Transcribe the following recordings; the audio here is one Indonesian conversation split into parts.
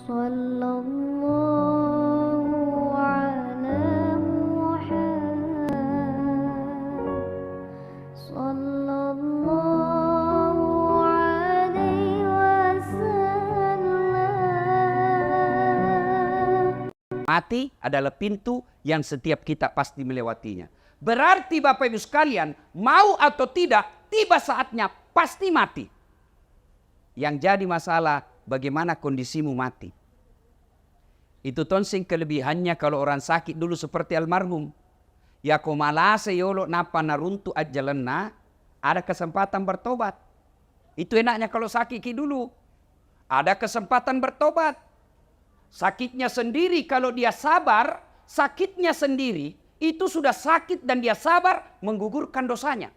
Sallallahu ala Muhammad. Sallallahu alaihi wasallam. Mati adalah pintu yang setiap kita pasti melewatinya. Berarti Bapak Ibu sekalian, mau atau tidak, tiba saatnya pasti mati. Yang jadi masalah, bagaimana kondisimu mati. Itu tonsing kelebihannya kalau orang sakit dulu seperti almarhum. Ya komalase yolo napa naruntu ajalenna, ada kesempatan bertobat. Itu enaknya kalau sakit dulu. Ada kesempatan bertobat. Sakitnya sendiri kalau dia sabar, sakitnya sendiri itu sudah sakit dan dia sabar menggugurkan dosanya.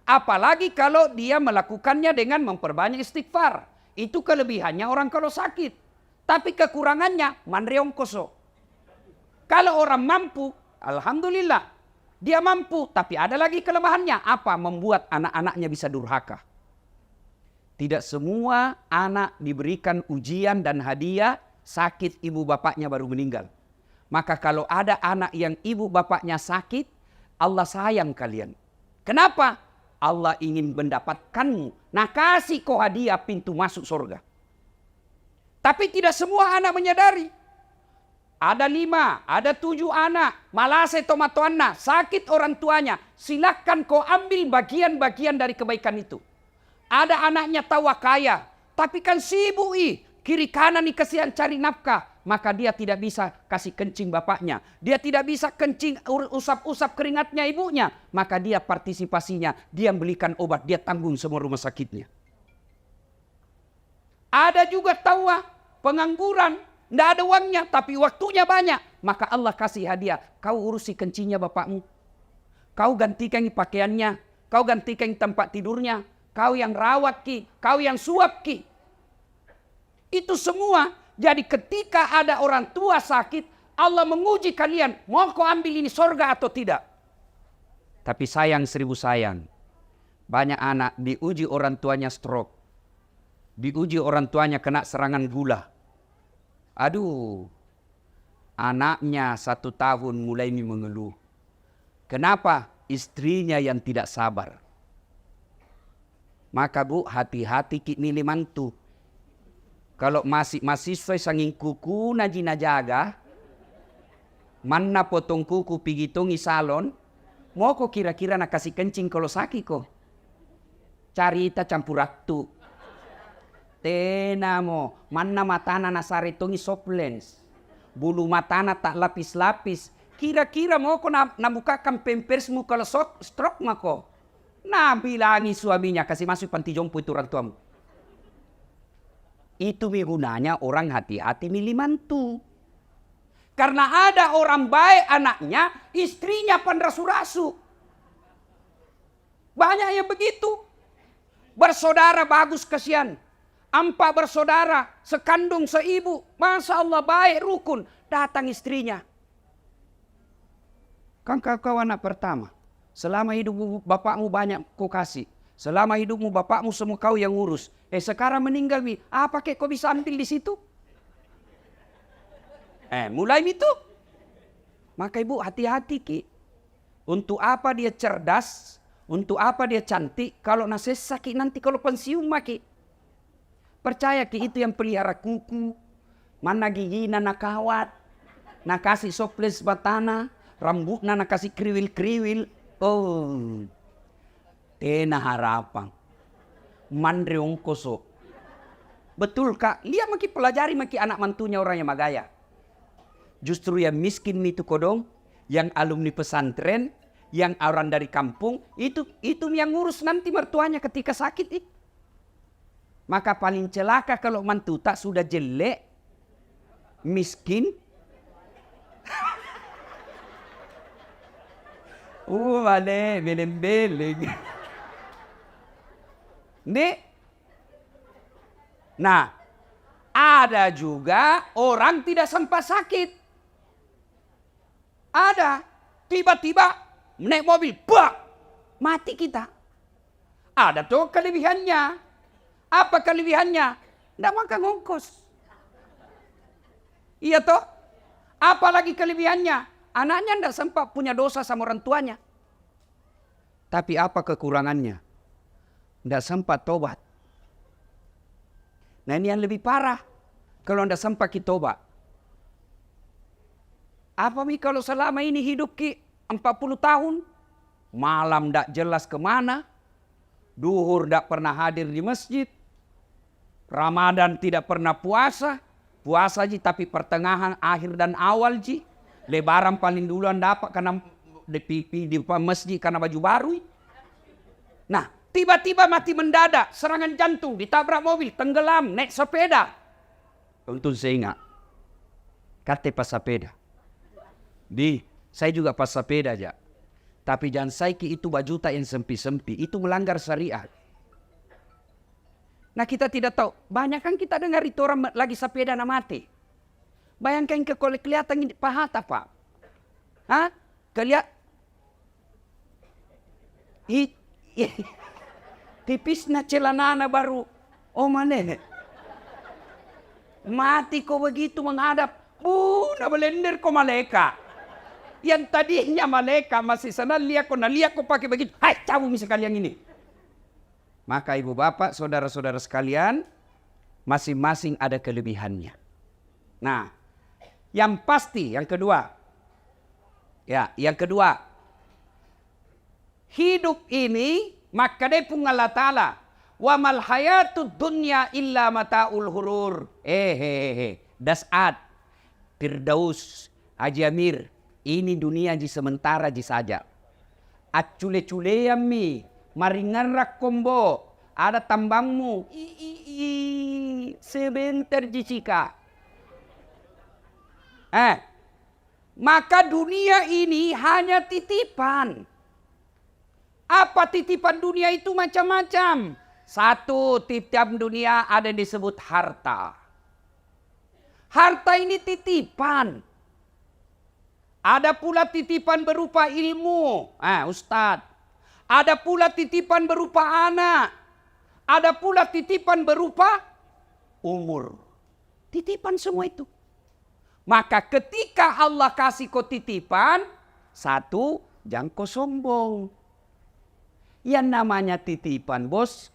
Apalagi kalau dia melakukannya dengan memperbanyak istighfar. Itu kelebihannya orang kalau sakit. Tapi kekurangannya manreong koso. Kalau orang mampu, alhamdulillah. Dia mampu, tapi ada lagi kelemahannya. Apa? Membuat anak-anaknya bisa durhaka. Tidak semua anak diberikan ujian dan hadiah sakit ibu bapaknya baru meninggal. Maka kalau ada anak yang ibu bapaknya sakit, Allah sayang kalian. Kenapa? Allah ingin mendapatkanmu. Nah kasih kau hadiah pintu masuk surga. Tapi tidak semua anak menyadari. Ada 5, ada 7 anak. Malase tomatoanna, sakit orang tuanya. Silakan kau ambil bagian-bagian dari kebaikan itu. Ada anaknya tawa kaya. Tapi kan sibuk kiri kanan nih kasihan cari nafkah. Maka dia tidak bisa kasih kencing bapaknya. Dia tidak bisa kencing usap-usap keringatnya ibunya. Maka dia partisipasinya. Dia belikan obat. Dia tanggung semua rumah sakitnya. Ada juga tawa pengangguran. Tidak ada uangnya tapi waktunya banyak. Maka Allah kasih hadiah. Kau urusi kencingnya bapakmu. Kau gantikan pakaiannya. Kau gantikan tempat tidurnya. Kau yang rawat kau yang suap Itu semua. Jadi ketika ada orang tua sakit, Allah menguji kalian. Mau kau ambil ini surga atau tidak? Tapi sayang 1000 sayang. Banyak anak diuji orang tuanya stroke. Diuji orang tuanya kena serangan gula. Aduh. Anaknya 1 tahun mulai mengeluh. Kenapa? Istrinya yang tidak sabar. Maka bu, hati-hati milih mantu. Kalau masih mahasiswa sanging kuku najina jaga, mana potong kuku pigitongi salon, mau kok kira-kira nak kasih kencing kalau sakit kok. Carita campur raktu. Tenamo, mana matana nasare tongi soplens. Bulu matana tak lapis-lapis. Kira-kira mau kok nabukakan pempersmu kalau stroke mako. Nah bilangi suaminya kasih masuk panti jompo itu orang tuamu. Itu gunanya orang hati-hati milih mantu. Karena ada orang baik anaknya, istrinya panrasu-rasu. Banyak yang begitu. Bersaudara bagus kasihan. 4 bersaudara, sekandung seibu. Masya Allah baik rukun. Datang istrinya. Kan kau anak pertama. Selama hidupmu bapakmu banyak kau kasih. Selama hidupmu bapakmu semua kau yang ngurus. Sekarang meninggal apa kek kau bisa ambil di situ? Mulai itu. Maka ibu hati-hati Untuk apa dia cerdas? Untuk apa dia cantik? Kalau nasi sakit nanti kalau pensiun maki. Percaya itu yang pelihara kuku. Mana giginya nak kawat. Nak kasih soples batana. Rambutnya nak kasih kriwil-kriwil. Oh. Tena harapan. Mandreong koso. Betul kak. Lihat maki pelajari maki anak mantunya orang yang magaya. Justru yang miskin itu kodong. Yang alumni pesantren. Yang orang dari kampung. Itu yang ngurus nanti mertuanya ketika sakit. Maka paling celaka kalau mantu tak sudah jelek. Miskin. Mane beleng-beleng. Nah, ada juga orang tidak sempat sakit. Ada. Tiba-tiba naik mobil. Bak! Mati kita. Ada tuh kelebihannya. Apa kelebihannya? Tidak makan ongkos. Iya toh? Apalagi kelebihannya? Anaknya tidak sempat punya dosa sama orang tuanya. Tapi apa kekurangannya? Tidak sempat tobat. Nah ini yang lebih parah. Kalau tidak sempat kita tobat. Apa mi kalau selama ini hidup ki 40 tahun. Malam tidak jelas kemana. Duhur tidak pernah hadir di masjid. Ramadan tidak pernah puasa. Puasa ji tapi pertengahan, akhir dan awal ji. Lebaran paling duluan dapat karena di masjid karena baju baru. Nah, tiba-tiba mati mendadak, serangan jantung, ditabrak mobil, tenggelam, naik sepeda. Untung saya ingat. Kata pas sepeda. Saya juga pas sepeda aja. Tapi jangan saiki itu bajuta yang sempi-sempi, itu melanggar syariat. Nah kita tidak tahu, banyak kan kita dengar itu orang lagi sepeda na mati. Bayangkan kelihatan paha apa? Hah? Tipis na celanana baru. Oh mana? Mati kok begitu menghadap. Na belender ko maleka. Yang tadinya maleka masih sana lihat ko pakai begitu. Hai cabut misalkan yang ini. Maka ibu bapak, saudara-saudara sekalian, masing-masing ada kelebihannya. Nah, yang pasti, yang kedua. Ya, yang kedua. Hidup ini, maka dia pun Allah Ta'ala. Wa mal hayatud dunya illa mata'ul hurur. Das'ad, Firdaus, Haji Amir. Ini dunia ji sementara ji saja. Acule-cule mi. Maringarak kombo. Ada tambangmu. Sebentar jika. Maka dunia ini hanya titipan. Apa titipan dunia itu macam-macam. Satu, titipan dunia ada yang disebut harta. Harta ini titipan. Ada pula titipan berupa ilmu. Ustadz. Ada pula titipan berupa anak. Ada pula titipan berupa umur. Titipan semua itu. Maka ketika Allah kasih kau titipan. Satu, jangan kau sombong. Yang namanya titipan bos.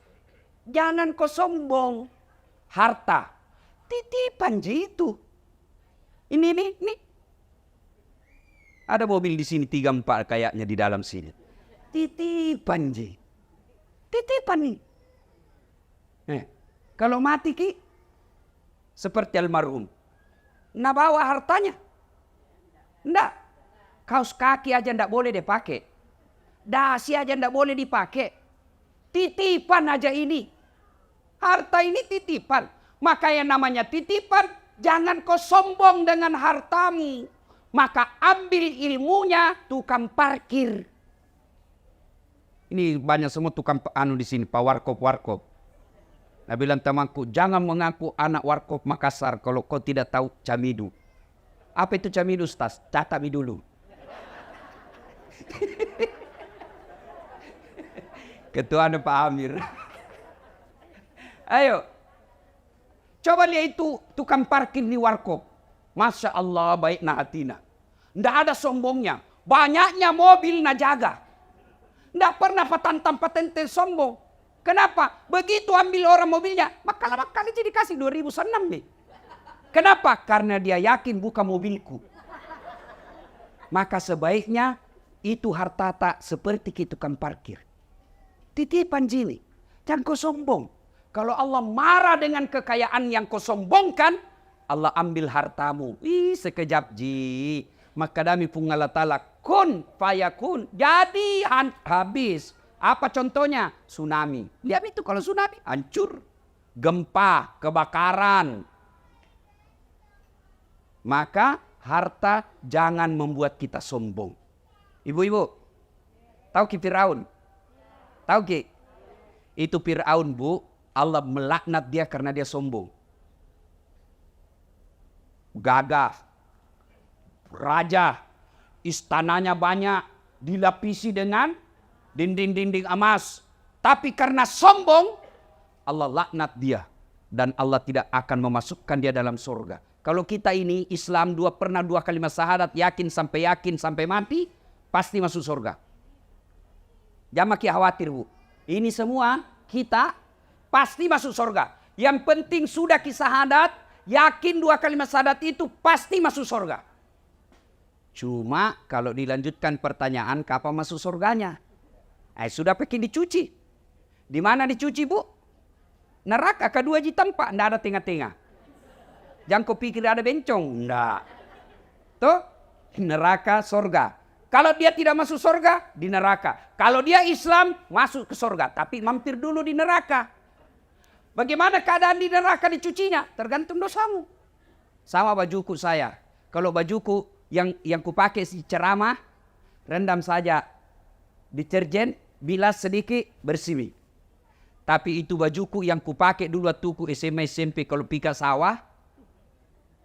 Jangan kau sombong. Harta. Titipan itu. Ini. Ada mobil di sini 3-4 kayaknya di dalam sini. Titipan ji. Titipan nih. Kalau mati ki. Seperti almarhum. Nah bawa hartanya. Nggak. Kaos kaki aja nggak boleh dipakai. Dasi aja nggak boleh dipakai. Titipan aja ini. Harta ini titipan. Maka yang namanya titipan. Jangan kau sombong dengan hartamu. Maka ambil ilmunya tukang parkir. Ini banyak semua tukang di sini, Pak Warkop. Nah bilang temanku, jangan mengaku anak Warkop Makassar kalau kau tidak tahu camidu. Apa itu camidu, Ustaz? Catat mi dulu. Ketua Pak Amir. Ayo. Coba lihat itu tukang parkir di Warkop. Masya Allah baik na hatina. Nggak ada sombongnya. Banyaknya mobil na jaga. Nggak pernah patenten sombong. Kenapa? Begitu ambil orang mobilnya. Maka kali jadi kasih 2006 nih. Kenapa? Karena dia yakin bukan mobilku. Maka sebaiknya itu harta tak seperti tukang parkir. Titipan jini. Jangan kau sombong. Kalau Allah marah dengan kekayaan yang kau sombongkan. Allah ambil hartamu. Sekejap ji. Maka dami pun Allah Ta'ala. Kun fayakun. Jadi habis. Apa contohnya? Tsunami. Lihat itu kalau tsunami hancur. Gempa, kebakaran. Maka harta jangan membuat kita sombong. Ibu-ibu. Tahu ki Fir'aun? Tahu ki? Itu Fir'aun bu. Allah melaknat dia karena dia sombong. Gagah. Raja, istananya banyak, dilapisi dengan dinding-dinding emas. Tapi karena sombong, Allah laknat dia. Dan Allah tidak akan memasukkan dia dalam surga. Kalau kita ini Islam pernah dua kalimat syahadat, yakin sampai mati, pasti masuk surga. Jangan makin khawatir, Bu. Ini semua kita pasti masuk surga. Yang penting sudah syahadat, yakin dua kalimat syahadat itu pasti masuk surga. Cuma kalau dilanjutkan pertanyaan, kapan masuk surganya? Sudah pakai dicuci. Di mana dicuci, Bu? Neraka kedua ji tempat, tidak ada tengah-tengah. Jangan kau pikir ada bencong, enggak. Tuh, neraka surga. Kalau dia tidak masuk surga, di neraka. Kalau dia Islam, masuk ke surga. Tapi mampir dulu di neraka. Bagaimana keadaan di neraka dicucinya? Tergantung dosamu. Sama bajuku saya. Kalau bajuku yang kupakai si ceramah, rendam saja deterjen, bilas sedikit, bersih. Tapi itu bajuku yang kupakai dulu waktu SMA SMP kalau pika sawah,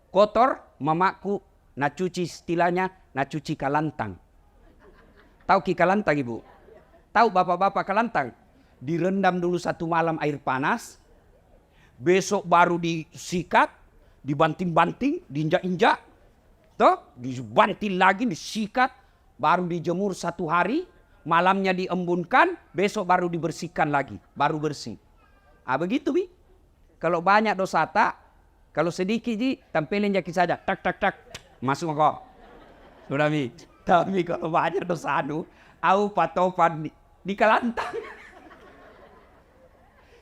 kotor, mamaku nak cuci istilahnya, nak cuci kalantang. Tahu ki kalantang, Ibu? Tahu bapak-bapak kalantang? Direndam dulu satu malam air panas, besok baru disikat, dibanting-banting, diinjak-injak, toh, dibanting lagi, disikat, baru dijemur satu hari, malamnya diembunkan, besok baru dibersihkan lagi, baru bersih. Begitu, Bi. Kalau banyak dosa tak, kalau sedikit ji, tampilin jaki saja, tak, masuk kok. Sudah, Bi. Tapi kalau banyak dosa au patopan di kalantang.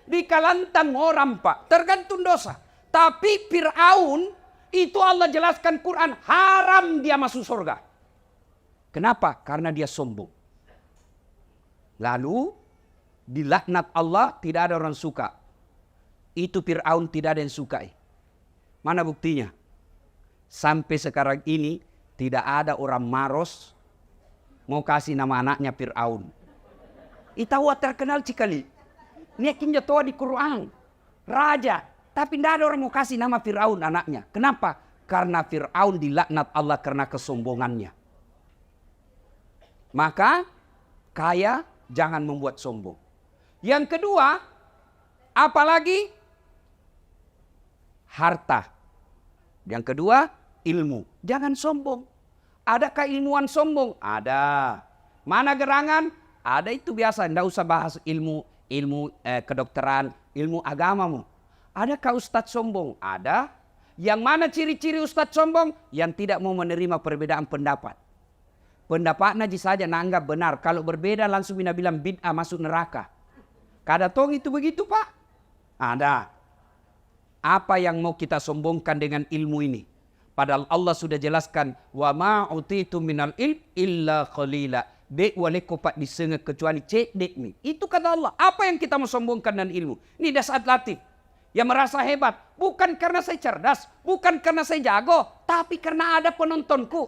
Di kalantang orang, Pak, tergantung dosa. Tapi Fir'aun itu Allah jelaskan Quran, haram dia masuk surga. Kenapa? Karena dia sombong. Lalu dilaknat Allah, tidak ada orang suka. Itu Fir'aun tidak ada yang sukai. Mana buktinya? Sampai sekarang ini tidak ada orang maros mau kasih nama anaknya Fir'aun. Itawa terkenal sekali. Ini akhirnya toa di Quran. Raja. Tapi tidak ada orang mau kasih nama Fir'aun anaknya. Kenapa? Karena Fir'aun dilaknat Allah karena kesombongannya. Maka kaya jangan membuat sombong. Yang kedua, apalagi harta. Yang kedua, ilmu. Jangan sombong. Adakah ilmuwan sombong? Ada. Mana gerangan? Ada, itu biasa. Tidak usah bahas ilmu kedokteran, ilmu agamamu. Adakah ustadz sombong? Ada. Yang mana ciri-ciri ustadz sombong? Yang tidak mau menerima perbedaan pendapat. Pendapatnya saja nanggap benar. Kalau berbeda langsung bina bilang bid'ah, masuk neraka. Kada tong itu begitu, Pak? Ada. Apa yang mau kita sombongkan dengan ilmu ini? Padahal Allah sudah jelaskan, wa ma utitu minal ilm illa qalila. Dek wale kopat disengah kecuali cek dek ni. Itu kata Allah. Apa yang kita mau sombongkan dengan ilmu? Ini dasar latih. Yang merasa hebat. Bukan karena saya cerdas. Bukan karena saya jago. Tapi karena ada penontonku.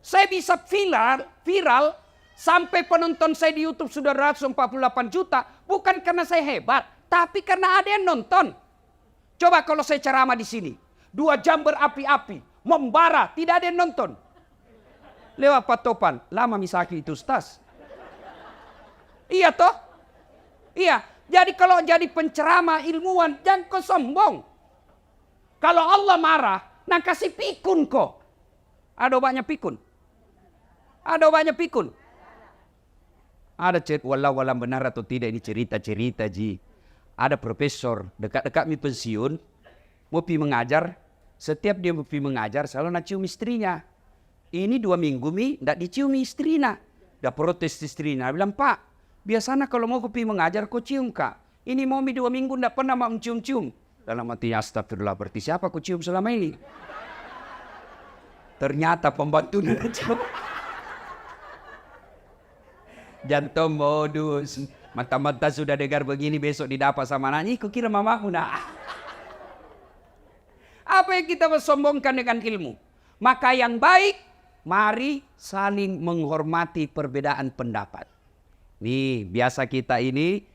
Saya bisa viral. Sampai penonton saya di YouTube sudah 148 juta. Bukan karena saya hebat. Tapi karena ada yang nonton. Coba kalau saya ceramah di sini. 2 jam berapi-api. Membara. Tidak ada yang nonton. Lewat patopan. Lama misaki itu Ustaz. Iya toh? Iya. Jadi kalau jadi penceramah ilmuwan. Jangan kau sombong. Kalau Allah marah. Nah kasih pikun kok. Ada banyak pikun. Ada banyak pikun. Ada walau benar atau tidak. Ini cerita-cerita ji. Ada profesor. Dekat-dekat mi pensiun. Mau pi mengajar. Setiap dia mau pi mengajar. Selalu nak cium istrinya. Ini 2 minggu mi. Tidak dicium istrinya. Dah protes istrinya. Bilang, Pak. Biasanya kalau mau pi mengajar kau cium kak. Ini mau mi 2 minggu tidak pernah mau cium-cium. Dalam hati astagfirullah. Berarti siapa kau cium selama ini? Ternyata pembantu cium. Jantung modus. Mata-mata sudah dengar begini besok didapat sama anaknya. Kau kira mamamu nak? Apa yang kita bersombongkan dengan ilmu? Maka yang baik, mari saling menghormati perbedaan pendapat. Nih, biasa kita ini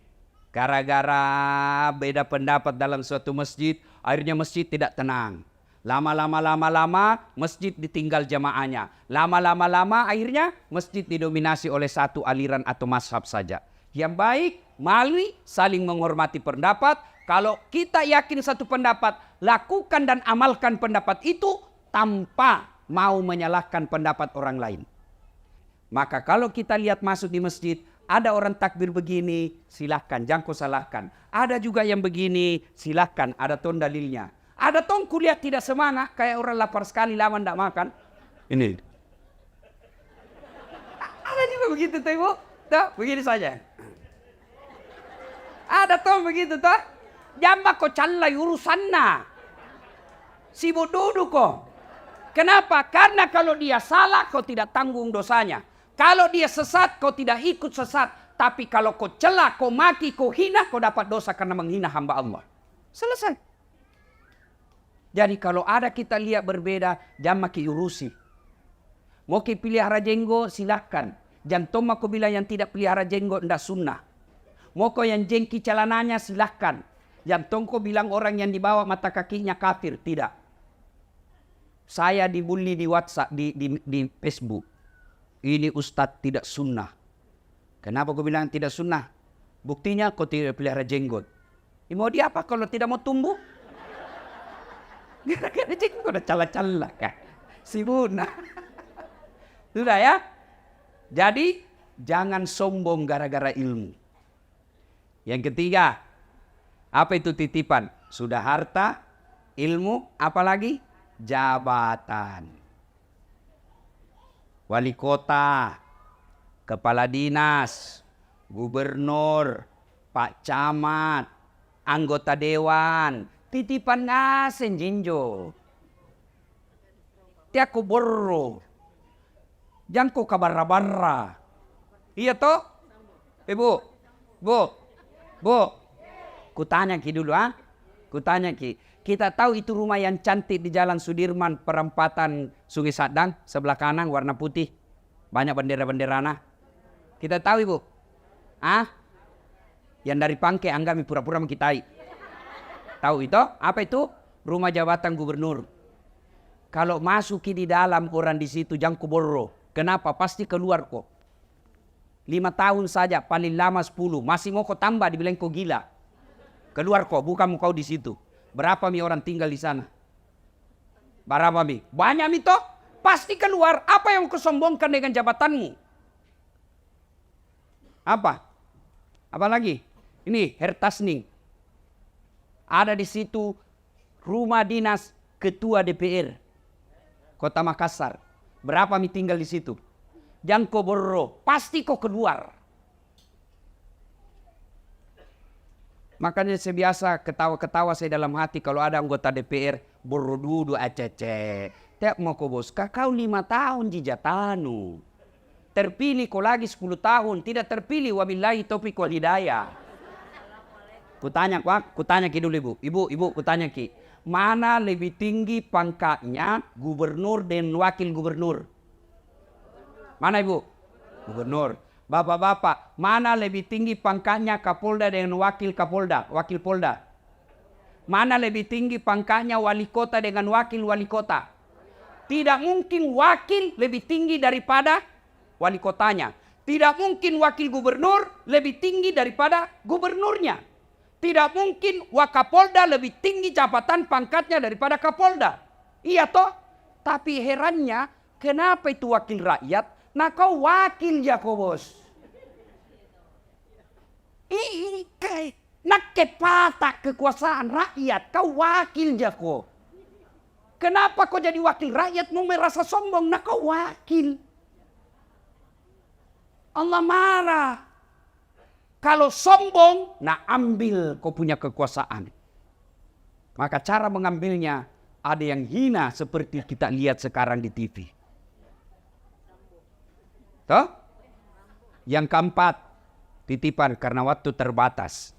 gara-gara beda pendapat dalam suatu masjid, akhirnya masjid tidak tenang. Lama-lama masjid ditinggal jamaahnya. Lama-lama akhirnya masjid didominasi oleh satu aliran atau mazhab saja. Yang baik, mari saling menghormati pendapat, Kalau kita yakin satu pendapat, lakukan dan amalkan pendapat itu tanpa mau menyalahkan pendapat orang lain. Maka kalau kita lihat masuk di masjid, ada orang takbir begini, silahkan, jangan kau salahkan. Ada juga yang begini, silahkan, ada ton dalilnya. Ada ton kuliah tidak semangat, kayak orang lapar sekali, lama tidak makan. Ini. Ada juga begitu tuh ibu, tuh begini saja. Ada ton begitu tuh. Jamba kau calai urusannya. Sibuk duduk kau. Kenapa? Karena kalau dia salah kau tidak tanggung dosanya. Kalau dia sesat kau tidak ikut sesat. Tapi kalau kau celah, kau maki, kau hina, kau dapat dosa karena menghina hamba Allah. Selesai. Jadi kalau ada kita lihat berbeda, jangan maki urusi. Mau ki pelihara jenggot silahkan. Jangan toma kau bilang yang tidak pelihara jenggot tidak sunnah. Mau kau yang jengki celananya silahkan. Yang tongko bilang orang yang dibawa mata kakinya kafir. Tidak. Saya dibully di WhatsApp, di Facebook. Ini ustadz tidak sunnah. Kenapa kau bilang tidak sunnah? Buktinya kau tidak pelihara jenggot. Mau dia apa kalau tidak mau tumbuh? Gara-gara jenggot udah cala-cala kan. Sibuna. Sudah ya. Jadi jangan sombong gara-gara ilmu. Yang ketiga. Apa itu titipan? Sudah harta, ilmu, apalagi? Jabatan. Wali kota, kepala dinas, gubernur, pak camat, anggota dewan. Titipan ngasen jinjo. Tiako borro. Jangan kau kabarra-barra. Iya toh? Bu. Kutanya ki dulu Kutanya ki. Kita tahu itu rumah yang cantik di Jalan Sudirman, perempatan Sungai Sadang, sebelah kanan warna putih. Banyak bendera-benderana. Kita tahu ibu. Yang dari Pangke Anggami pura-pura mengkitai. Tahu itu? Apa itu? Rumah jabatan gubernur. Kalau masuki di dalam orang di situ jangan kuborro. Kenapa? Pasti keluar kok. 5 tahun saja, paling lama 10. Masih mau kau tambah dibilang kau gila. Keluar kok, bukan kau di situ. Berapa mi orang tinggal di sana? Berapa mi? Banyak mi toh? Pasti keluar. Apa yang kau sombongkan dengan jabatanmu? Apa? Apa lagi? Ini Hertasning. Ada di situ rumah dinas ketua DPR Kota Makassar. Berapa mi tinggal di situ? Jangan kau borro. Pasti kau keluar. Makanya saya biasa ketawa-ketawa saya dalam hati kalau ada anggota DPR borodudu acece. Tiap mau kau bos, kau 5 tahun jijatanu. Terpilih kau lagi 10 tahun, tidak terpilih wabillahi taufiq wal hidayah. Kutanya ki dulu ibu kutanya ki. Mana lebih tinggi pangkatnya gubernur dan wakil gubernur? Mana ibu? Gubernur. Bapak-bapak, mana lebih tinggi pangkatnya Kapolda dengan wakil Kapolda, wakil Polda? Mana lebih tinggi pangkatnya wali kota dengan wakil wali kota? Tidak mungkin wakil lebih tinggi daripada wali kotanya. Tidak mungkin wakil gubernur lebih tinggi daripada gubernurnya. Tidak mungkin Wakapolda lebih tinggi jabatan pangkatnya daripada Kapolda. Iya toh? Tapi herannya, kenapa itu wakil rakyat? Nah kau wakil ya kau bos. Ini nak kepatak kekuasaan rakyat. Kau wakil ya kau. Kenapa kau jadi wakil rakyat mau merasa sombong? Nah kau wakil. Allah marah. Kalau sombong, nah ambil kau punya kekuasaan. Maka cara mengambilnya ada yang hina seperti kita lihat sekarang di TV. Toh? Yang keempat, titipan karena waktu terbatas.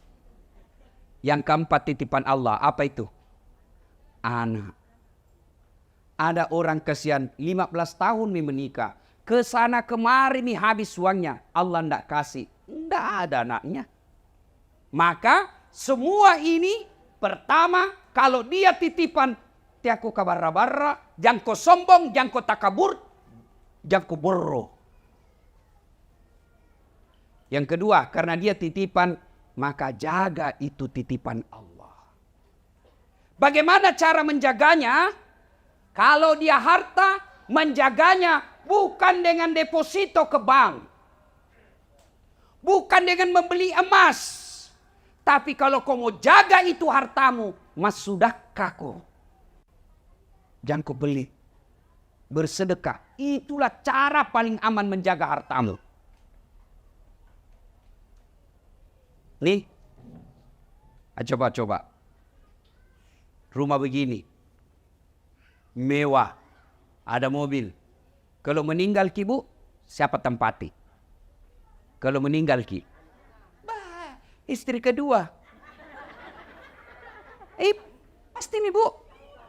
Yang keempat titipan Allah, apa itu? Anak. Ada orang kesian 15 tahun menikah. Kesana kemari nih habis uangnya. Allah ndak kasih. Ndak ada anaknya. Maka semua ini pertama kalau dia titipan. Tiako kabarra-barra. Jangan kau sombong, jangan kau takabur. Jangan kau borro. Yang kedua, karena dia titipan, maka jaga itu titipan Allah. Bagaimana cara menjaganya? Kalau dia harta, menjaganya bukan dengan deposito ke bank. Bukan dengan membeli emas. Tapi kalau kau mau jaga itu hartamu, mas sudahkah kau? Jangan kau beli. Bersedekah. Itulah cara paling aman menjaga hartamu. Nih. Coba. Rumah begini. Mewah. Ada mobil. Kalau meninggal ki bu, siapa tempati? Kalau meninggal ki. Istri kedua. Pasti nih bu.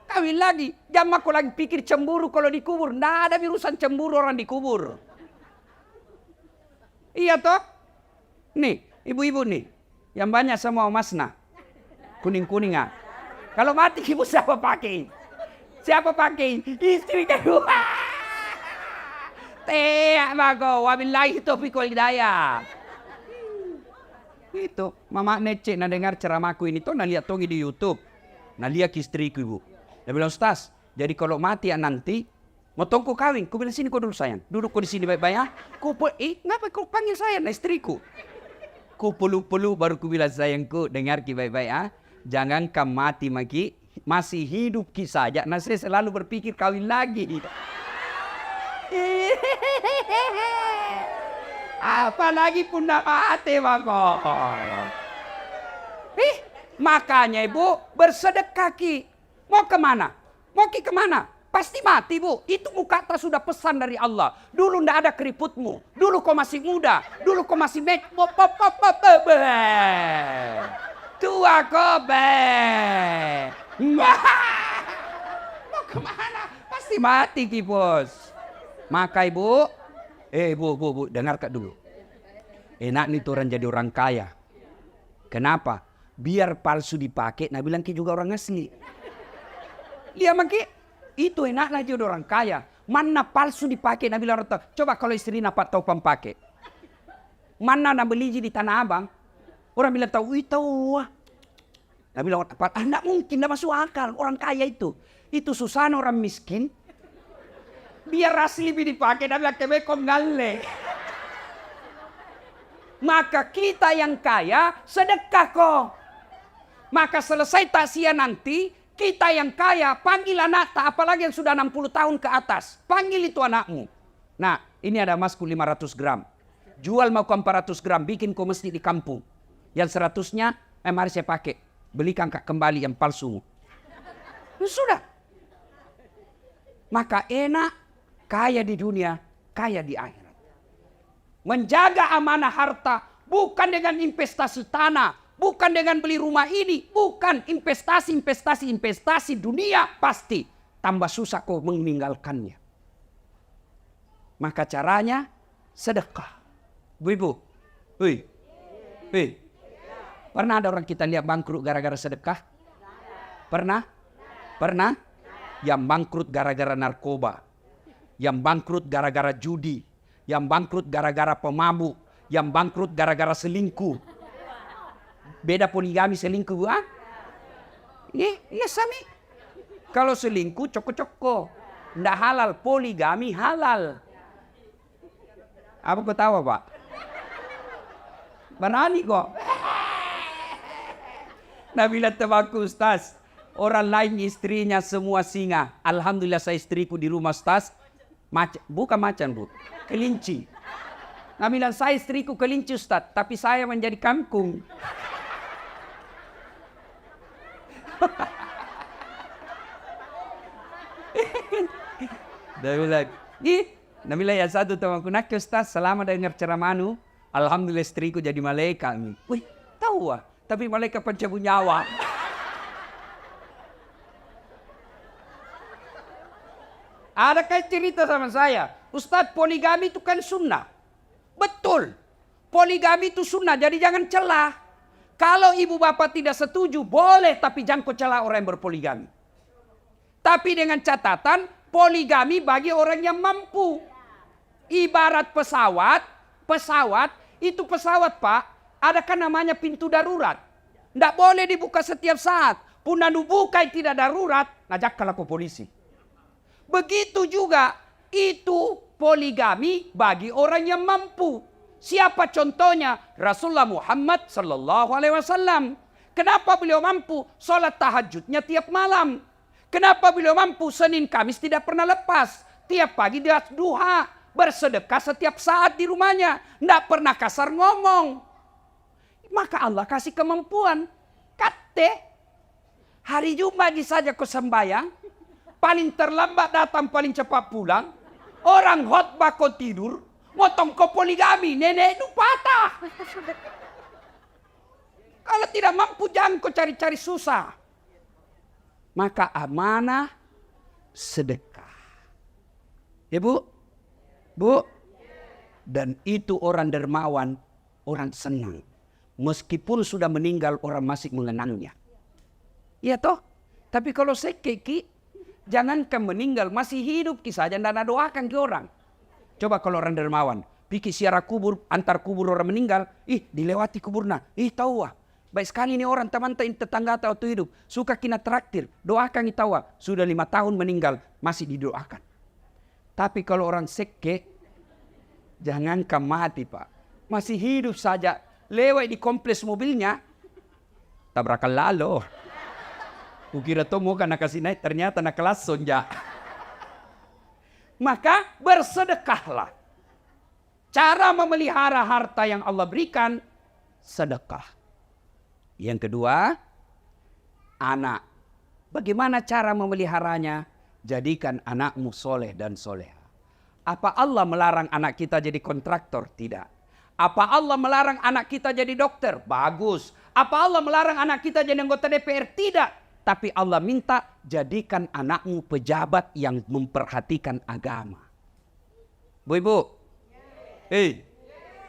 Kawin lagi. Jangan aku lagi pikir cemburu kalau dikubur. Nggak ada urusan cemburu orang dikubur. Iya toh? Nih, ibu-ibu nih. Yang banyak semua masna. Kuning-kuningan. Kalau mati ibu siapa pakai? Siapa pakai? Istri kedua. Teak bago. Wabillahi taufiq wal hidayah. Itu. Mama Nece na dengar ceramahku ini tuh. Nah lihat tongi di YouTube. Nah lihat istriku ibu. Dia bilang, Ustaz, jadi kalau mati ya nanti, mau tongku kawin. Ku bilang, sini kau dulu sayang. Duduk kau di sini baik-baik ya. Ngapa kau panggil saya, nah istriku? Ku pelu-pelu baru ku bilang, sayangku, dengar ki baik-baik ya. Jangan kamu mati maki, masih hidup ki saja. Nah saya selalu berpikir kawin lagi. Apalagi pun nak mati mako. Makanya ibu bersedekah ki. Mau kemana? Mau ki kemana? Pasti mati bu. Itu kata sudah pesan dari Allah. Dulu ndak ada keriputmu. Dulu kau masih muda. Dulu kau masih tua kau mau kemana? Pasti mati ki bos. Maka ibu. Bu, dengar kak dulu. Enak nih tuh orang jadi orang kaya. Kenapa? Biar palsu dipakai. Nah bilang ki juga orang asli. Dia maki itu enak aja udah orang kaya. Mana palsu dipakai Nabi bilang coba kalau istri nak tahu pakai. Mana nak beli di Tanah Abang? Orang bilang tahu itu. Nabi bilang enggak mungkin, enggak masuk akal orang kaya itu. Itu susah orang miskin. Biar asli dipakai Nabi bilang kebekom ngale. Maka kita yang kaya sedekah kok. Maka selesai takziah nanti. Kita yang kaya, panggil anak tak apalagi yang sudah 60 tahun ke atas. Panggil itu anakmu. Nah, ini ada emasku 500 gram. Jual mau 400 gram, bikin kau mesti di kampung. Yang 100-nya, mari saya pakai. Belikan kembali yang palsu. Sudah. Maka enak, kaya di dunia, kaya di akhirat. Menjaga amanah harta, bukan dengan investasi tanah. Bukan dengan beli rumah ini. Bukan investasi dunia pasti. Tambah susah kau meninggalkannya. Maka caranya sedekah. Bu-ibu. Pernah ada orang kita lihat bangkrut gara-gara sedekah? Pernah? Yang bangkrut gara-gara narkoba. Yang bangkrut gara-gara judi. Yang bangkrut gara-gara pemabuk. Yang bangkrut gara-gara selingkuh. Beda poligami selingkuh, ah? Iya sami. Kalau selingkuh coko-coko, ndak halal. Poligami halal. Apa kau tahu pak? Berani kok. Nabila temanku Ustaz. Orang lain istrinya semua singa. Alhamdulillah saya istriku di rumah Ustaz. Bukan macan bu. Kelinci. Nabila saya istriku kelinci Ustaz. Tapi saya menjadi kangkung. Nabila ya satu temanku nak Ustaz selama dengar ceramahmu alhamdulillah istriku jadi malaikat. Wih tahu ah tapi malaikat pencabut nyawa. Ada cerita sama saya Ustaz poligami itu kan sunnah. Betul poligami itu sunnah jadi jangan celah. Kalau ibu bapak tidak setuju, boleh tapi jangan kau celah orang yang berpoligami. Tapi dengan catatan, poligami bagi orang yang mampu. Ibarat pesawat itu pesawat pak, ada kan namanya pintu darurat. Tidak boleh dibuka setiap saat. Puna nubukai tidak darurat, najak kalau polisi. Begitu juga itu poligami bagi orang yang mampu. Siapa contohnya? Rasulullah Muhammad sallallahu alaihi wasallam. Kenapa beliau mampu sholat tahajudnya tiap malam? Kenapa beliau mampu Senin Kamis tidak pernah lepas? Tiap pagi dia duha, bersedekah setiap saat di rumahnya, tidak pernah kasar ngomong. Maka Allah kasih kemampuan. Kate hari Jumat saja kau sembayang, paling terlambat datang, paling cepat pulang. Orang khotbah kau tidur, motong kau poligami, nenek itu patah. Kalau tidak mampu jangan kau cari-cari susah. Maka amanah sedekah. Ya bu? Bu? Dan itu orang dermawan, orang senang. Meskipun sudah meninggal orang masih mengenangnya. Iya toh? Tapi kalau sekeki, jangankan meninggal, masih hidup kisah saja, dan doakan ke orang. Coba kalau orang dermawan, pikir siara kubur, antar kubur orang meninggal, dilewati kuburna, tahu wah. Baik sekali ini orang teman tetangga atau hidup, suka kina traktir, doakan tahu wah. Sudah 5 tahun meninggal, masih didoakan. Tapi kalau orang seke, jangankan mati pak, masih hidup saja, lewat di kompleks mobilnya, tabrakan lalu. Kukira tuh mau karena kasih naik, ternyata nak kelas sonja. Maka bersedekahlah. Cara memelihara harta yang Allah berikan, sedekah. Yang kedua, anak. Bagaimana cara memeliharanya? Jadikan anakmu soleh dan soleha. Apa Allah melarang anak kita jadi kontraktor? Tidak. Apa Allah melarang anak kita jadi dokter? Bagus. Apa Allah melarang anak kita jadi anggota DPR? Tidak. Tapi Allah minta jadikan anakmu pejabat yang memperhatikan agama. Bu, ibu.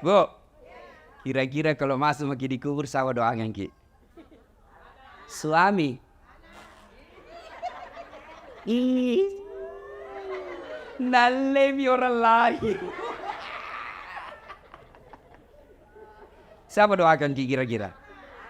Bu. Kira-kira kalau masuk lagi di kubur sawa doakan ki. Suami. Nalemi orang lain. Siapa doakan ki kira-kira?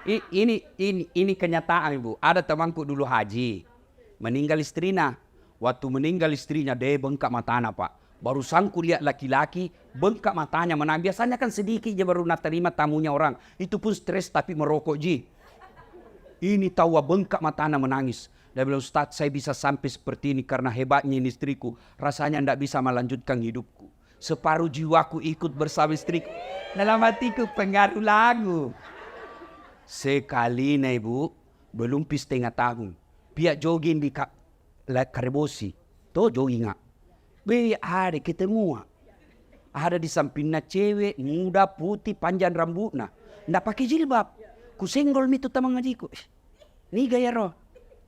Ini kenyataan ibu. Ada temanku dulu haji, meninggal istrinya. Waktu meninggal istrinya dia bengkak matanya pak. Barusan ku lihat laki-laki bengkak matanya. Menang biasanya kan sedikit dia baru nak terima tamunya orang. Itu pun stres tapi merokok ji. Ini tahu bengkak matanya menangis. Dia bilang Ustaz saya bisa sampai seperti ini karena hebatnya ini istriku. Rasanya tidak bisa melanjutkan hidupku. Separuh jiwaku ikut bersama istriku. Dalam hatiku pengaruh lagu. Sekali na ibu, belum setengah tahun. Pihak jogging di Karebosi. Tuh jogging ngak. Ada ketemu. Ada di sampingnya cewek, muda, putih, panjang rambutnya. Nggak pakai jilbab. Ku senggol itu teman ngajiku. Ini gaya roh.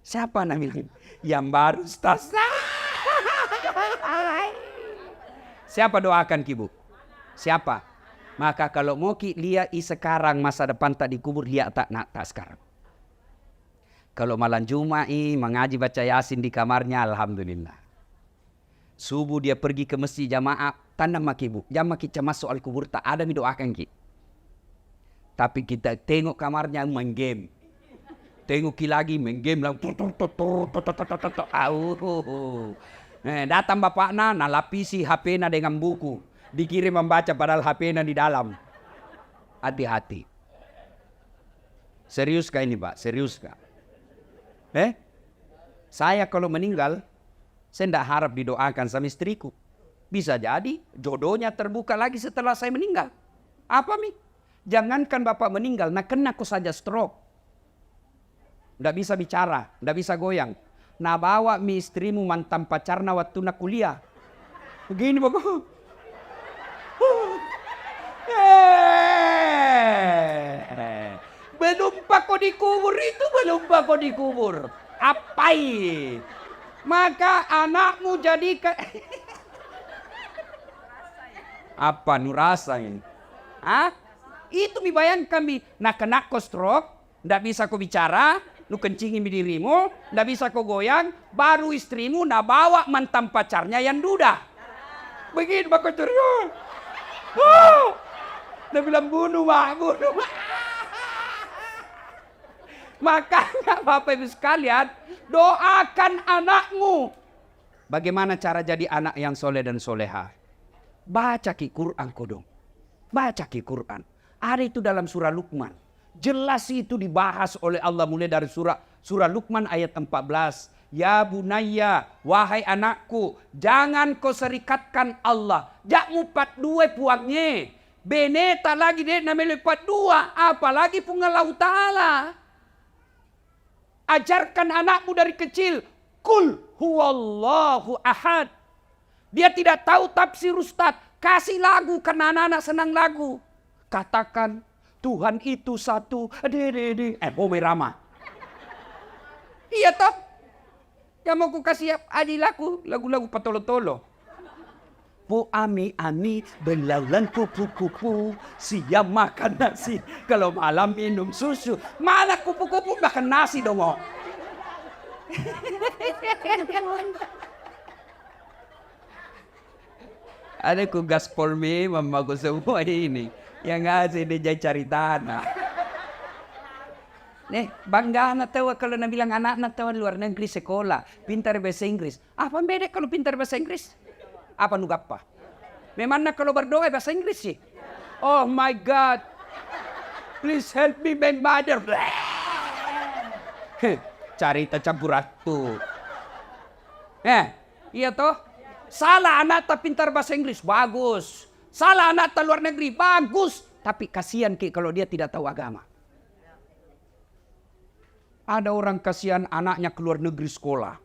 Siapa namanya? Yang baru Ustaz. Siapa doakan kibu? Siapa? Maka kalau mau ki lihat sekarang masa depan tak dikubur lihat tak nak tak sekarang. Kalau malam Jumat mengaji baca Yasin di kamarnya alhamdulillah. Subuh dia pergi ke masjid jamaah tanda maki bu. Jam maki cemas soal kubur tak ada mi doakan ki. Tapi kita tengok kamarnya main game. Tengok ki lagi main game lang. Datang bapakna nalapisi HP-na dengan buku. Dikirim membaca padahal HP-nya di dalam. Hati-hati. Serius kah ini pak? Serius kah? Saya kalau meninggal, saya tidak harap didoakan sama istriku. Bisa jadi jodohnya terbuka lagi setelah saya meninggal. Apa mi? Jangankan bapak meninggal, nak kena aku saja stroke. Tidak bisa bicara, tidak bisa goyang. Nah bawa mi istrimu mantan pacarna waktu nak kuliah. Begini bapak. Belum pak kau dikubur itu, belum pak kau dikubur. Apai? Maka anakmu jadikan apa nurasa ini? Itu mi bayangkan mi, nak kena kau stroke, ndak bisa kau bicara, lu kencingin dirimu, ndak bisa kau goyang, baru istrimu nak bawa mantan pacarnya yang duda. Begini pak kau terus. Dia bilang bunuh mak. Makanya Bapak Ibu sekalian, doakan anakmu. Bagaimana cara jadi anak yang soleh dan soleha? Baca Ki Quran kodong. Baca Ki Quran. Ada itu dalam surah Luqman. Jelas itu dibahas oleh Allah mulai dari surah Luqman ayat 14. Ya bunayya, wahai anakku, jangan kau serikatkan Allah. Jak mupat dua puangnya. Beneta lagi dia namanya lipat dua. Apalagi pungalau ta'ala. Ajarkan anakmu dari kecil. Kul huwallahu ahad. Dia tidak tahu tafsir Ustaz. Kasih lagu karena anak-anak senang lagu. Katakan Tuhan itu satu. Rama. Iya toh. Yang mau ku kasih adil lagu-lagu patolo-tolo. Bu ami belaulan kupu-kupu, siang makan nasi, kalau malam minum susu. Mana kupu-kupu makan nasi dong? Ada ku gaspol me mamaku semua ini. Yang ngasih dia cari tanah. Nih, bangga anak tahu kalau nak bilang anak tahu luar negeri sekolah, pintar bahasa Inggris. Apa beda kalau pintar bahasa Inggris? Apa nu gapa? Memang nak kalau berdoa bahasa Inggris sih. Oh my God. Please help me my mother. Cari campur ratu. Iya toh? Salah anak tak pintar bahasa Inggris, bagus. Salah anak tak luar negeri, bagus. Tapi kasihan Ki kalau dia tidak tahu agama. Ada orang kasihan anaknya keluar negeri sekolah.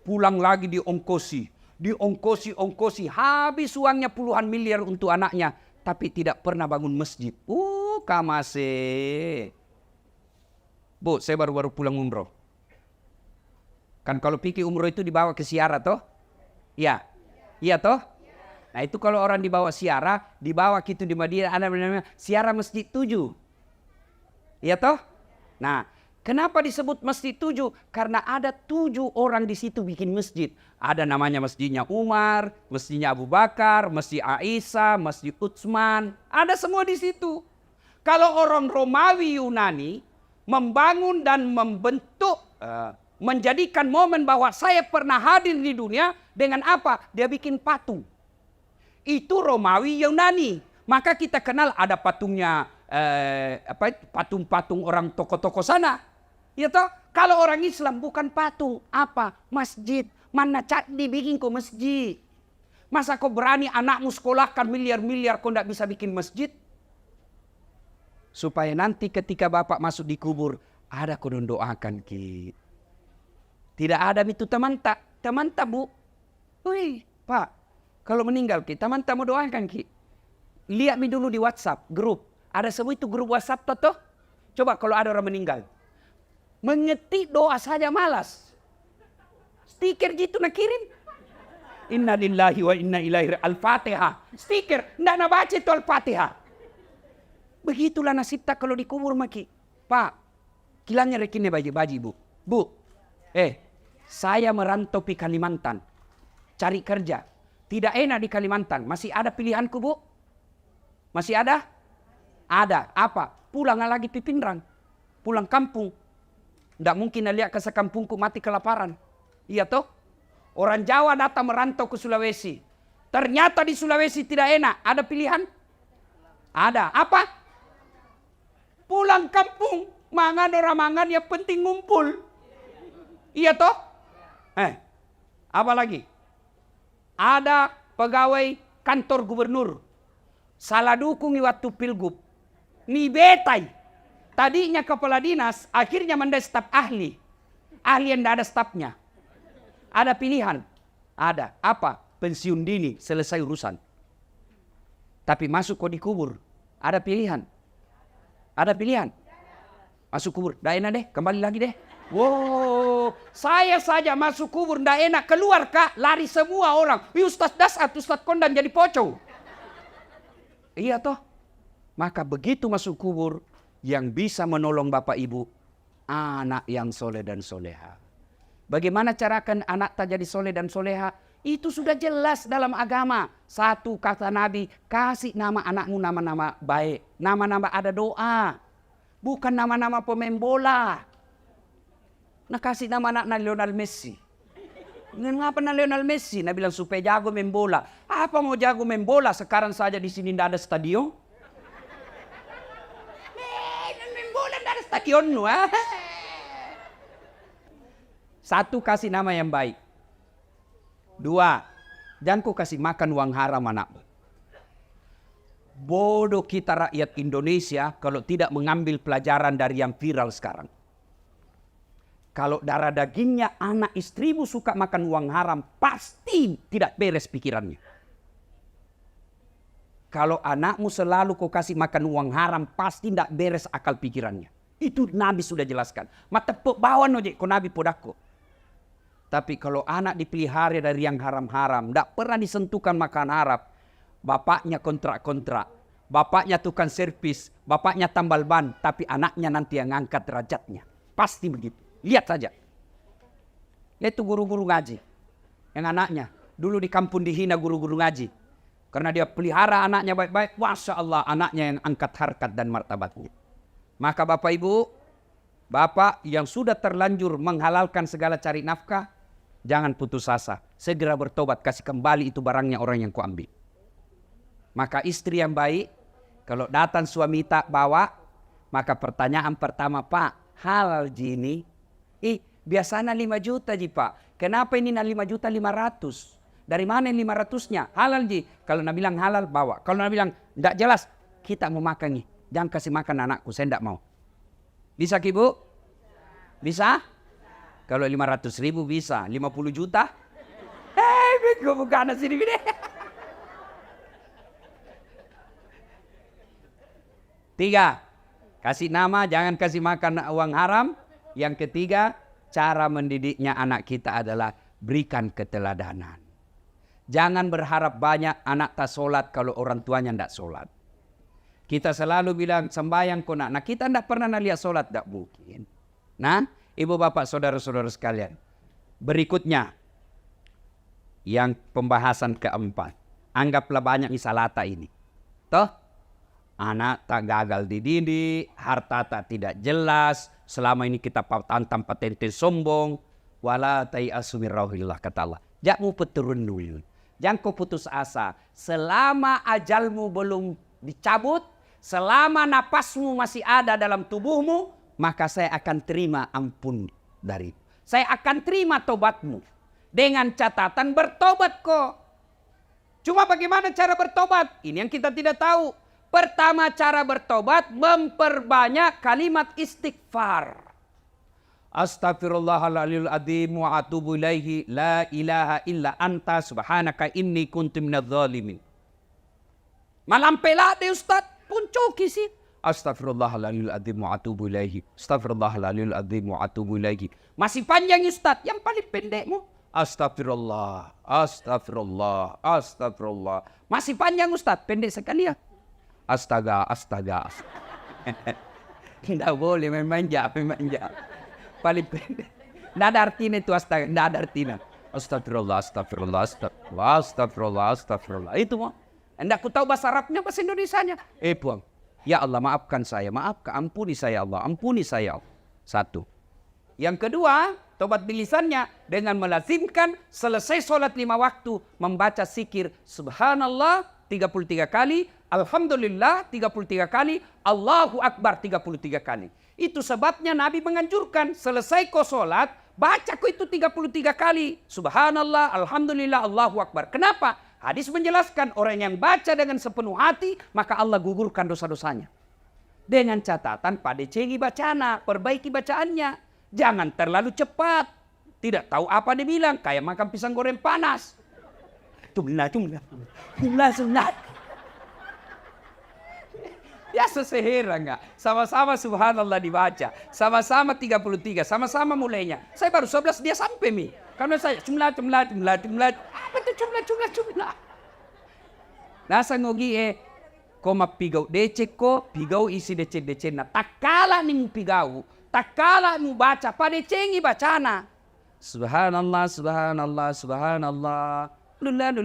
Pulang lagi diongkosi. Diongkosi. Habis uangnya puluhan miliar untuk anaknya. Tapi tidak pernah bangun masjid. Kamase. Bu, saya baru pulang umroh. Kan kalau pikir umroh itu dibawa ke siara toh? Iya. Iya toh? Nah itu kalau orang dibawa siara. Dibawa gitu di Madinah. Ada namanya siara masjid 7. Iya toh? Nah. Kenapa disebut masjid 7? Karena ada 7 orang di situ bikin masjid. Ada namanya masjidnya Umar, masjidnya Abu Bakar, masjid Aisyah, masjid Utsman. Ada semua di situ. Kalau orang Romawi Yunani membangun dan membentuk, menjadikan momen bahwa saya pernah hadir di dunia dengan apa? Dia bikin patung. Itu Romawi Yunani. Maka kita kenal ada patungnya, patung-patung orang tokoh-tokoh sana. Ya toh, kalau orang Islam bukan patung, apa? Masjid. Mana cat dibikin kau masjid? Masa kau berani anakmu sekolahkan miliar-miliar kau tidak bisa bikin masjid? Supaya nanti ketika bapak masuk di kubur, ada kau doakan Ki. Tidak ada itu teman tak bu. Wih, Pak, kalau meninggal Ki, teman tak mau doakan Ki. Lihat mi dulu di WhatsApp grup. Ada semua itu grup WhatsApp toh. Coba kalau ada orang meninggal. Mengetik doa saja malas. Stiker gitu nak kirim. Inna lillahi wa inna ilaihi Al-Fatihah. Stiker, ndak nak baca itu Al-Fatihah. Begitulah nasib tak kalau dikubur maki. Pak, kilangnya rekinnya baji bu. Bu, saya merantau di Kalimantan. Cari kerja. Tidak enak di Kalimantan. Masih ada pilihanku bu? Masih ada? Ada. Apa? Pulang lagi Pipinrang. Pulang kampung. Tidak mungkin lihat ke sekampungku mati kelaparan. Iya toh? Orang Jawa datang merantau ke Sulawesi. Ternyata di Sulawesi tidak enak. Ada pilihan? Ada. Apa? Pulang kampung. Mangan orang mangan yang penting ngumpul. Iya toh? Apa lagi? Ada pegawai kantor gubernur. Salah dukung waktu pilgub. Ni betai. Tadinya kepala dinas, akhirnya menjadi staf ahli. Ahli yang tidak ada stafnya. Ada pilihan. Ada. Apa? Pensiun dini, selesai urusan. Tapi masuk kok dikubur. Ada pilihan. Ada pilihan. Masuk kubur. Tidak enak deh, kembali lagi deh. Wow, saya saja masuk kubur tidak enak. Keluar kak, lari semua orang. Ustaz Dasat, Ustaz Kondan jadi pocong. Iya toh. Maka begitu masuk kubur, yang bisa menolong bapak ibu, anak yang soleh dan soleha. Bagaimana carakan anak tak jadi soleh dan soleha? Itu sudah jelas dalam agama. Satu kata Nabi, kasih nama anakmu nama-nama baik. Nama-nama ada doa. Bukan nama-nama pemain bola. Nah kasih nama anaknya Lionel Messi. Ngapa na Lionel Messi? Nah bilang supaya jago main bola. Apa mau jago main bola? Sekarang saja di sini tidak ada stadion. Main bola tidak ada stadion. Satu, kasih nama yang baik. Dua, jangan kau kasih makan uang haram anakmu. Bodoh kita rakyat Indonesia kalau tidak mengambil pelajaran dari yang viral sekarang. Kalau darah dagingnya anak istrimu suka makan uang haram, pasti tidak beres pikirannya. Kalau anakmu selalu kau kasih makan uang haram, pasti tidak beres akal pikirannya. Itu Nabi sudah jelaskan. Mata bawa nojek ko Nabi podako. Tapi kalau anak dipelihara dari yang haram-haram, tidak pernah disentuhkan makan haram, bapaknya kontrak-kontrak, bapaknya tukang servis, bapaknya tambal ban, tapi anaknya nanti yang angkat derajatnya. Pasti begitu. Lihat saja. Lihat itu guru-guru ngaji. Yang anaknya. Dulu di kampung dihina guru-guru ngaji. Karena dia pelihara anaknya baik-baik. Masya Allah anaknya yang angkat harkat dan martabatnya. Maka Bapak Ibu. Bapak yang sudah terlanjur menghalalkan segala cari nafkah. Jangan putus asa. Segera bertobat. Kasih kembali itu barangnya orang yang kau ambil. Maka istri yang baik. Kalau datang suami tak bawa. Maka pertanyaan pertama, Pak. Halal ini. Biasanya 5 juta ji Pak. Kenapa ini 5 juta 500? Dari mana 500-nya? Halal ji. Kalau nak bilang halal bawa. Kalau nak bilang tidak jelas. Kita mau makan nih. Jangan kasih makan anakku. Saya tidak mau. Bisa Ibu? Bisa? Kalau 500 ribu bisa. 50 juta? Gue bukan sini. Tiga. Kasih nama. Jangan kasih makan uang haram. Yang ketiga, cara mendidiknya anak kita adalah berikan keteladanan. Jangan berharap banyak anak tak sholat kalau orang tuanya tidak sholat. Kita selalu bilang sembahyang kau nak. Nah kita tidak pernah lihat sholat, tidak mungkin. Nah ibu bapak saudara-saudara sekalian. Berikutnya, yang pembahasan keempat. Anggaplah banyak misalata ini. Toh? Anak tak gagal dididik, harta tak tidak jelas, selama ini kita tantang patente sombong, wala tayasu min rauhillah kata Allah. Jangan mu peturun dulu. Jangan kau putus asa. Selama ajalmu belum dicabut, selama napasmu masih ada dalam tubuhmu, maka saya akan terima ampun dari. Saya akan terima tobatmu. Dengan catatan bertobat kok. Cuma bagaimana cara bertobat? Ini yang kita tidak tahu. Pertama cara bertobat memperbanyak kalimat istighfar. Astaghfirullahaladzim wa atubu ilaihi la ilaha illa anta subhanaka inni kuntu minadz zalimin. Malampela deh Ustaz, puncoki sih. Astaghfirullahaladzim wa atubu ilaihi. Astaghfirullahaladzim wa atubu ilaihi. Masih panjang Ustaz, yang paling pendekmu. Astagfirullah, astagfirullah, astagfirullah. Masih panjang Ustaz, pendek sekali ya. Astaga. Tidak boleh memanja. Paling pendek. Tidak ada artinya itu astaga. Tidak ada artinya. Astagfirullah. Itu mah. Tidak ku tahu bahasa Arabnya, bahasa Indonesianya. Puang. Ya Allah maafkan saya. Ampuni saya Allah. Ampuni saya Allah. Satu. Yang kedua, tobat bilisannya dengan melazimkan selesai sholat 5 waktu. Membaca zikir Subhanallah 33 kali. Alhamdulillah 33 kali, Allahu Akbar 33 kali. Itu sebabnya Nabi menganjurkan selesai kau sholat, baca kau itu 33 kali. Subhanallah, Alhamdulillah, Allahu Akbar. Kenapa? Hadis menjelaskan orang yang baca dengan sepenuh hati, maka Allah gugurkan dosa-dosanya. Dengan catatan pada cengi bacana, perbaiki bacaannya. Jangan terlalu cepat. Tidak tahu apa dia bilang, kayak makan pisang goreng panas. Jumlah. Ya sesehera enggak. Sama-sama subhanallah dibaca. Sama-sama 33. Sama-sama mulainya. Saya baru 11 dia sampai mi. Karena saya jumlah. Apa itu jumlah? Nasa ngogi koma pigau decek ko. Pigau isi decek na. Takala ni mu pigau. Takala mu baca. Pada cengi bacana. Subhanallah. Dullah.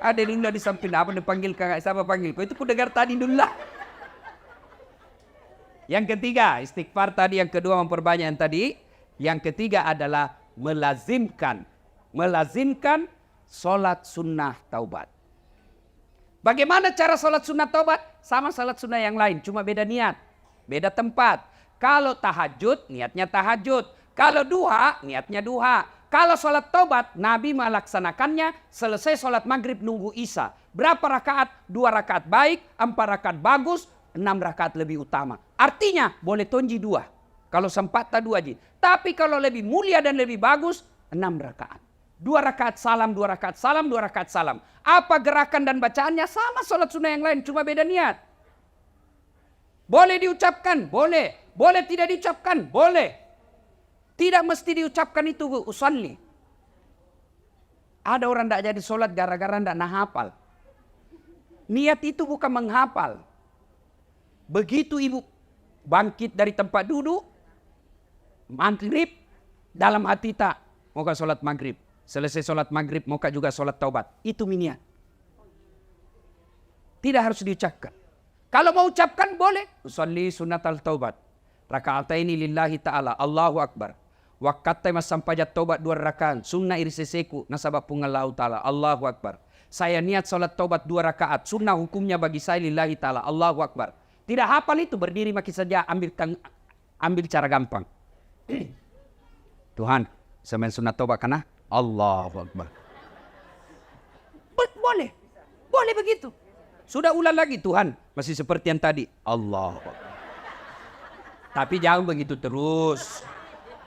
Ada dullah di samping apa dipanggil kakak siapa panggil kau itu ku dengar tadi dullah. Yang ketiga istighfar tadi, yang kedua memperbanyak yang tadi. Yang ketiga adalah melazimkan sholat sunnah taubat. Bagaimana cara sholat sunnah taubat? Sama sholat sunnah yang lain, cuma beda niat, beda tempat. Kalau tahajud, niatnya tahajud. Kalau duha, niatnya duha. Kalau sholat taubat, Nabi melaksanakannya selesai sholat maghrib nunggu isya. Berapa rakaat? 2 rakaat baik, 4 rakaat bagus, 6 rakaat lebih utama. Artinya boleh tonji 2. Kalau sempat tak 2 ji. Tapi kalau lebih mulia dan lebih bagus, 6 rakaat. 2 rakaat salam, 2 rakaat salam, 2 rakaat salam. Apa gerakan dan bacaannya? Sama sholat sunnah yang lain, cuma beda niat. Boleh diucapkan? Boleh. Boleh tidak diucapkan? Boleh. Tidak mesti diucapkan itu usalli. Ada orang tidak jadi sholat gara-gara tidak nak hafal. Niat itu bukan menghafal. Begitu ibu bangkit dari tempat duduk, maghrib, dalam hati tak, mau ke sholat maghrib. Selesai sholat maghrib, mau juga sholat taubat. Itu niat. Tidak harus diucapkan. Kalau mau ucapkan boleh. Usalli sunnatal taubat. Raka'ataini lillahi ta'ala. Allahu Akbar. Wakatai mas sampajat taubat 2 rakaat. Sunnah iriseseku. Nasabah pungallahu ta'ala. Allahu Akbar. Saya niat sholat taubat 2 rakaat. Sunnah hukumnya bagi saya lillahi ta'ala. Allahu Akbar. Tidak hafal itu. Berdiri maki saja. Ambil cara gampang. Tuhan. Semain sunnah taubat karena Allahu Akbar. Boleh. Boleh begitu. Sudah ulang lagi Tuhan. Masih seperti yang tadi. Allahu Akbar. Tapi jangan begitu terus.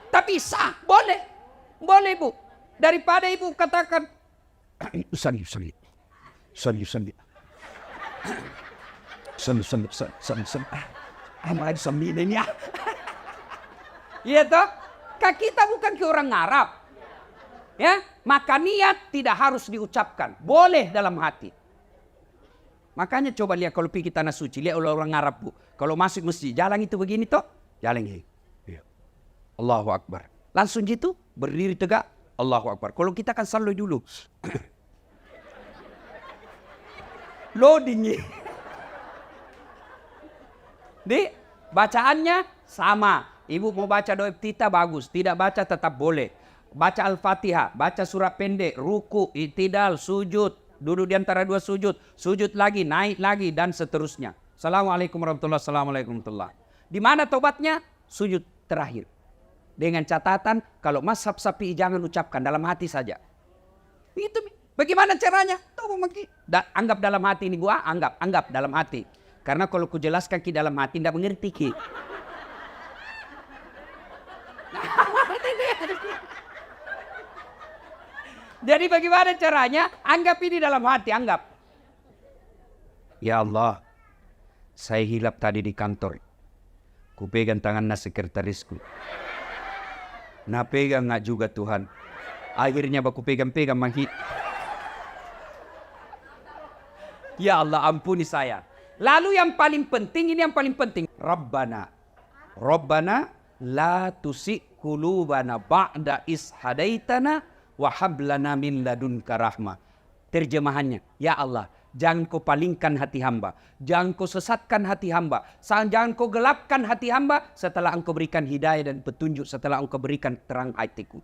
Tapi sah, boleh. Boleh Bu. Daripada Ibu katakan. Salli. Amal sambil ini ya. Iya toh? Kita bukan ke orang Arab. Ya, maka niat tidak harus diucapkan. Boleh dalam hati. Makanya coba lihat kalau pergi tanah suci. Lihat orang Arab Bu. Kalau masuk masjid, jalan itu begini toh. Jalan ini. Allahu Akbar. Langsung gitu, berdiri tegak. Allahu Akbar. Kalau kita kan selalu dulu. Loading. Bacaannya sama. Ibu mau baca doa iftitah bagus. Tidak baca tetap boleh. Baca Al-Fatihah. Baca surat pendek. Ruku, i'tidal, sujud. Duduk di antara 2 sujud. Sujud lagi, naik lagi, dan seterusnya. Assalamualaikum warahmatullahi wabarakatuh. Di mana tobatnya? Sujud terakhir. Dengan catatan, kalau mazhab Syafi'i jangan ucapkan, dalam hati saja. Itu bagaimana caranya? Anggap dalam hati ini Bu, anggap dalam hati. Karena kalau ku jelaskan ki dalam hati, tidak mengerti ki. Jadi bagaimana caranya? Anggap ini dalam hati, anggap. Ya Allah, saya hilap tadi di kantor. Ku pegang tangan sekretarisku. Nah pegang nggak juga Tuhan. Akhirnya baku pegang-pegang manghi. Ya Allah ampuni saya. Lalu yang paling penting, ini yang paling penting. Rabbana la tusik qulubana ba'da is hadaitana wa hab lana min ladunka rahmah. Terjemahannya, ya Allah, jangan kau palingkan hati hamba. Jangan kau sesatkan hati hamba. Jangan kau gelapkan hati hamba setelah engkau berikan hidayah dan petunjuk. Setelah engkau berikan terang hatiku.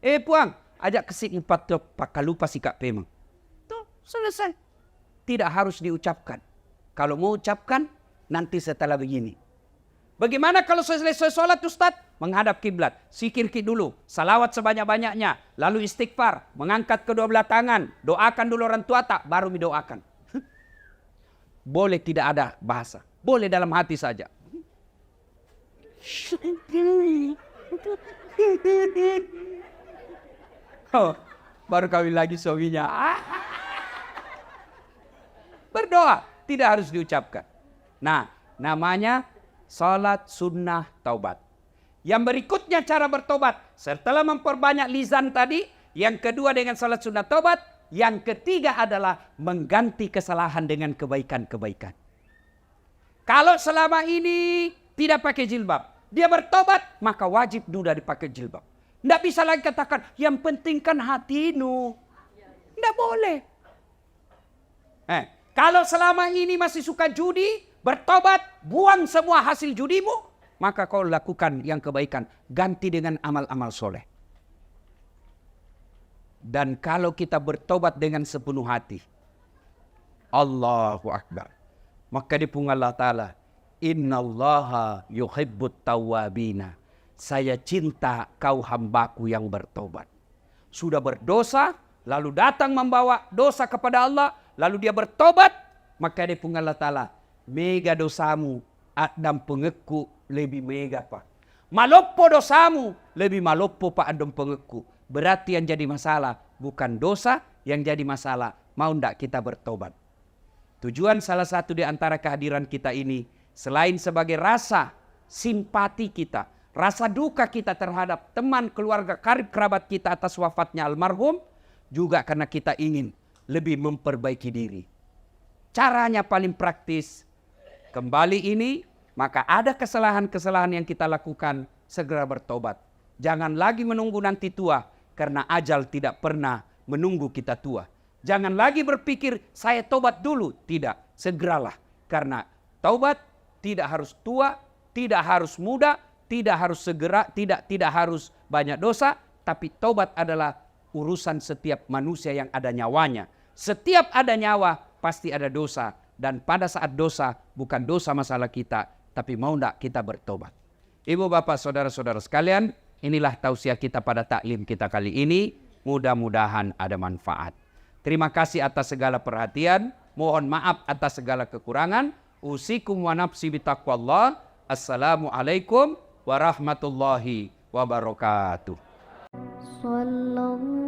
Puang, ajak kesik 4 pakai lupa sikap pemang. Tuh, selesai. Tidak harus diucapkan. Kalau mau ucapkan, nanti setelah begini. Bagaimana kalau selesai sholat Ustaz? Menghadap kiblat. Sikir dulu. Salawat sebanyak-banyaknya. Lalu istighfar. Mengangkat kedua belah tangan. Doakan dulu orang tua tak. Baru didoakan. Boleh tidak ada bahasa. Boleh dalam hati saja. Oh, baru kawin lagi suaminya. Berdoa. Tidak harus diucapkan. Nah, namanya salat sunnah taubat. Yang berikutnya cara bertobat. Setelah memperbanyak lisan tadi. Yang kedua dengan salat sunnah taubat. Yang ketiga adalah mengganti kesalahan dengan kebaikan-kebaikan. Kalau selama ini tidak pakai jilbab. Dia bertobat. Maka wajib sudah dipakai jilbab. Tidak bisa lagi katakan. Yang penting kan hatimu. Tidak boleh. Kalau selama ini masih suka judi. Bertobat. Buang semua hasil judimu. maka kau lakukan yang kebaikan, ganti dengan amal-amal soleh. Dan kalau kita bertobat dengan sepenuh hati, Allahu Akbar, maka di punggung Allah Ta'ala, Innallaha yuhibbut tawwabina. Saya cinta kau hambaku yang bertobat. Sudah berdosa, lalu datang membawa dosa kepada Allah, lalu dia bertobat, maka di punggung Allah Ta'ala, mega dosamu dan pengekku lebih mega pak. Maloppo dosamu lebih maloppo pak adom pengekku. Berarti yang jadi masalah bukan dosa, yang jadi masalah mau ndak kita bertobat. Tujuan salah satu di antara kehadiran kita ini, selain sebagai rasa simpati kita, rasa duka kita terhadap teman, keluarga, karib kerabat kita atas wafatnya almarhum, juga karena kita ingin lebih memperbaiki diri. Caranya paling praktis, kembali ini, maka ada kesalahan-kesalahan yang kita lakukan, segera bertobat. Jangan lagi menunggu nanti tua, karena ajal tidak pernah menunggu kita tua. Jangan lagi berpikir saya tobat dulu. Tidak, segeralah. Karena taubat tidak harus tua, tidak harus muda, tidak harus segera, tidak harus banyak dosa. Tapi taubat adalah urusan setiap manusia yang ada nyawanya. Setiap ada nyawa pasti ada dosa. Dan pada saat dosa bukan dosa masalah kita, tapi mau tidak kita bertobat. Ibu bapak saudara-saudara sekalian, inilah tausiah kita pada taklim kita kali ini. Mudah-mudahan ada manfaat. Terima kasih atas segala perhatian. Mohon maaf atas segala kekurangan. Usikum wa nafsi bitaqwallah. Assalamualaikum warahmatullahi wabarakatuh. Sallallahu